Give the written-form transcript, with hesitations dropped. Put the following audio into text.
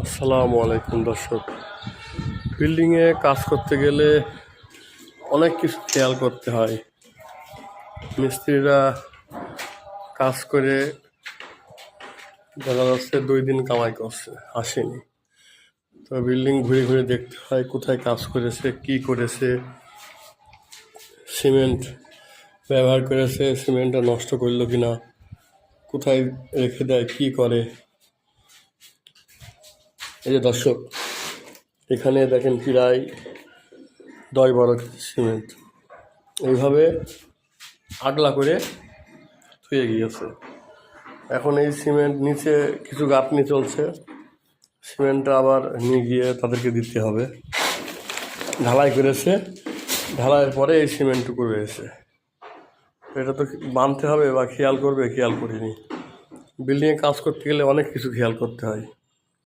আসসালামু আলাইকুম দর্শক। বিল্ডিংয়ে কাজ করতে গেলে অনেক কিছু খেয়াল করতে হয়। মিস্ত্রিরা কাজ করে দেখা যাচ্ছে 2 দিন কামাই করছে, আসেনি। তো বিল্ডিং ঘুরে ঘুরে দেখতে হয় কোথায় কাজ করেছে, কি করেছে, সিমেন্ট ব্যবহার করেছে, সিমেন্টটা নষ্ট করলো কিনা, কোথায় রেখে দেয়, কি করে। এই যে দর্শক, এখানে দেখেন প্রায় 10-12 কেজি সিমেন্ট এইভাবে আগলা করে থুয়ে গিয়েছে। এখন এই সিমেন্ট নিচে কিছু গাঁথনি চলছে, সিমেন্টটা আবার নিয়ে গিয়ে তাদেরকে দিতে হবে। ঢালাই করেছে, ঢালাইয়ের পরে এই সিমেন্টটুকু রয়েছে। এটা তো বাঁধতে হবে বা খেয়াল করবে, খেয়াল করিনি। বিল্ডিংয়ে কাজ করতে গেলে অনেক কিছু খেয়াল করতে হয়।